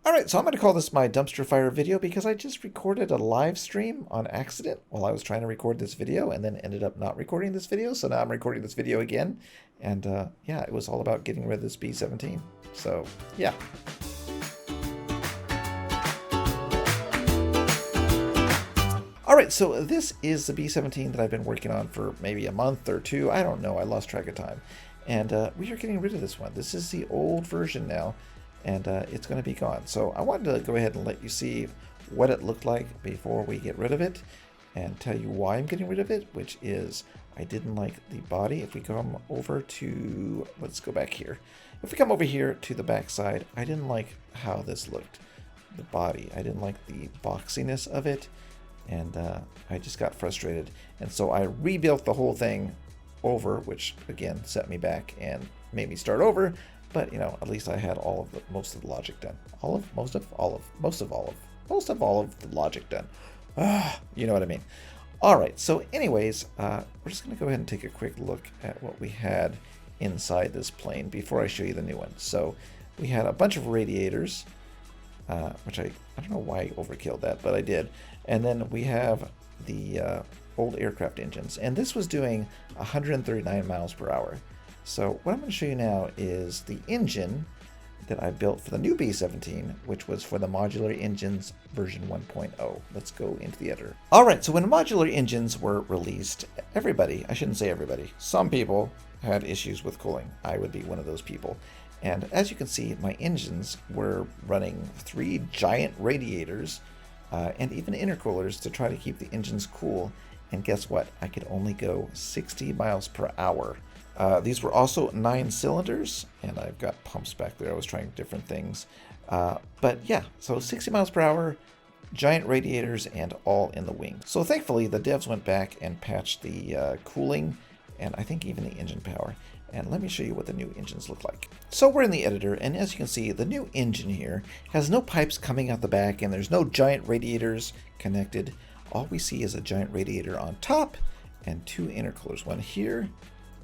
Alright, so I'm going to call this my dumpster fire video because I just recorded a live stream on accident while I was trying to record this video and then ended up not recording this video. So now I'm recording this video again. And yeah, it was all about getting rid of this B17. So yeah. Alright, so this is the B17 that I've been working on for maybe a month or two. I don't know. I lost track of time. And we are getting rid of this one. This is the old version now. And it's going to be gone. So I wanted to go ahead and let you see what it looked like before we get rid of it and tell you why I'm getting rid of it, which is I didn't like the body. If we come over to, let's go back here. If we come over here to the back side, I didn't like how this looked. The body, I didn't like the boxiness of it, and I just got frustrated. And so I rebuilt the whole thing over, which again set me back and made me start over. But, you know, at least I had most of the logic done. Most of all of the logic done. You know what I mean. All right, so anyways, we're just going to go ahead and take a quick look at what we had inside this plane before I show you the new one. So we had a bunch of radiators, which I don't know why I overkilled that, but I did. And then we have the old aircraft engines. And this was doing 139 miles per hour. So what I'm going to show you now is the engine that I built for the new B17, which was for the modular engines version 1.0. Let's go into the editor. All right, so when modular engines were released, I shouldn't say everybody, some people had issues with cooling. I would be one of those people. And as you can see, my engines were running 3 giant radiators and even intercoolers to try to keep the engines cool. And guess what? I could only go 60 miles per hour. These were also 9 cylinders, and I've got pumps back there. I was trying different things. But yeah, so 60 miles per hour, giant radiators, and all in the wing. So thankfully, the devs went back and patched the cooling, and I think even the engine power. And let me show you what the new engines look like. So we're in the editor, and as you can see, the new engine here has no pipes coming out the back, and there's no giant radiators connected. All we see is a giant radiator on top, and 2 intercoolers, one here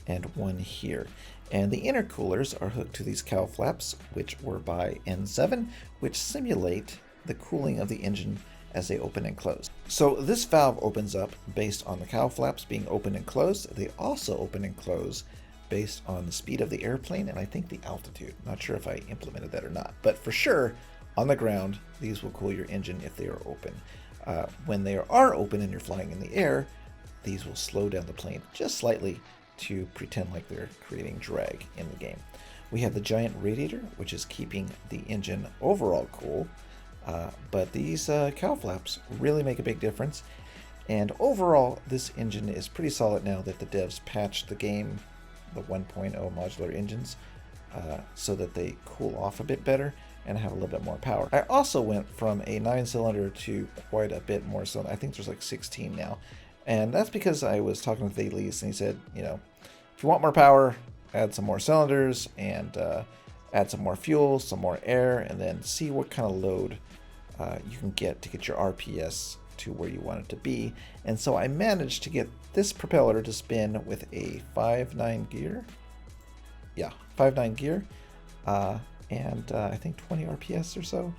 and one here. And the intercoolers are hooked to these cowl flaps, which were by N7, which simulate the cooling of the engine as they open and close. So this valve opens up based on the cowl flaps being open and closed. They also open and close based on the speed of the airplane and I think the altitude. Not sure if I implemented that or not, but for sure on the ground, these will cool your engine if they are open. When they are open and you're flying in the air, these will slow down the plane just slightly to pretend like they're creating drag in the game. We have the giant radiator, which is keeping the engine overall cool, but these cowl flaps really make a big difference. And overall, this engine is pretty solid now that the devs patched the game, the 1.0 modular engines, so that they cool off a bit better and have a little bit more power. I also went from a 9-cylinder to quite a bit more, so I think there's like 16 now. And that's because I was talking with Thales and he said, you know, if you want more power, add some more cylinders and add some more fuel, some more air, and then see what kind of load you can get to get your RPS to where you want it to be. And so I managed to get this propeller to spin with a 5.9 gear. Yeah, 5.9 gear. And I think 20 RPS or so.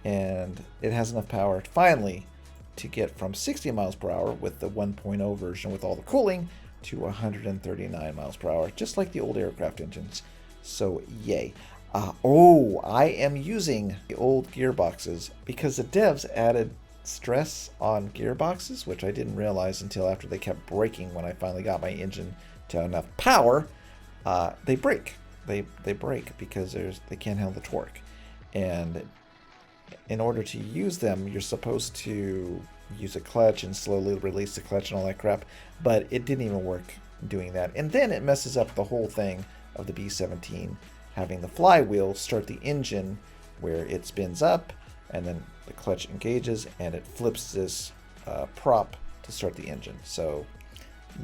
And it has enough power finally to get from 60 miles per hour with the 1.0 version with all the cooling to 139 miles per hour, just like the old aircraft engines. So yay. I am using the old gearboxes because the devs added stress on gearboxes, which I didn't realize until after they kept breaking when I finally got my engine to enough power. They break. They break because they can't handle the torque. And in order to use them, you're supposed to use a clutch and slowly release the clutch and all that crap, but it didn't even work doing that. And then it messes up the whole thing of the B17 having the flywheel start the engine where it spins up and then the clutch engages and it flips this prop to start the engine. So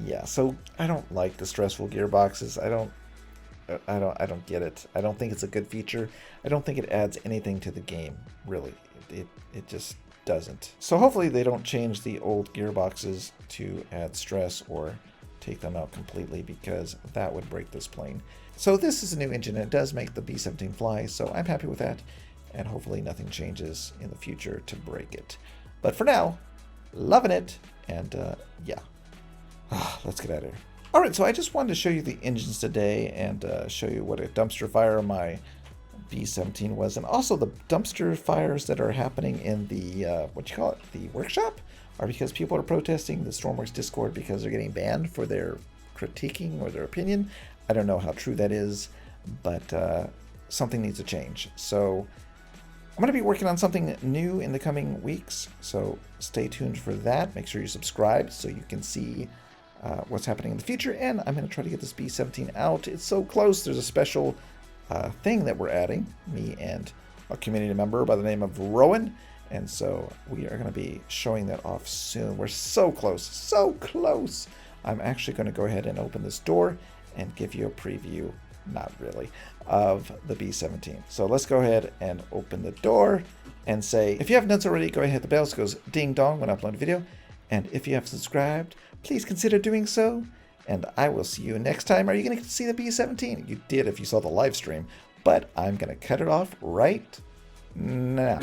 yeah, so I don't like the stressful gearboxes. I don't get it. I don't think it's a good feature. I don't think it adds anything to the game, really. It just doesn't. So hopefully they don't change the old gearboxes to add stress or take them out completely, because that would break this plane. So this is a new engine and it does make the B17 fly, so I'm happy with that. and hopefully nothing changes in the future to break it. But for now, loving it, and yeah. Let's get out of here. Alright, so I just wanted to show you the engines today and show you what a dumpster fire my B17 was, and also the dumpster fires that are happening in the, the workshop, are because people are protesting the Stormworks Discord because they're getting banned for their critiquing or their opinion. I don't know how true that is, but something needs to change. So I'm going to be working on something new in the coming weeks, so stay tuned for that. Make sure you subscribe so you can see what's happening in the future, and I'm going to try to get this B17 out. It's so close. There's a special thing that we're adding, me and a community member by the name of Rowan, and so we are going to be showing that off soon. We're so close, so close. I'm actually going to go ahead and open this door and give you a preview, not really, of the B17. So let's go ahead and open the door and say, if you haven't done so already, go ahead and hit the bell so it goes ding dong when I upload a video. And if you have subscribed, please consider doing so. And I will see you next time. Are you going to see the B17? You did if you saw the live stream, but I'm going to cut it off right now.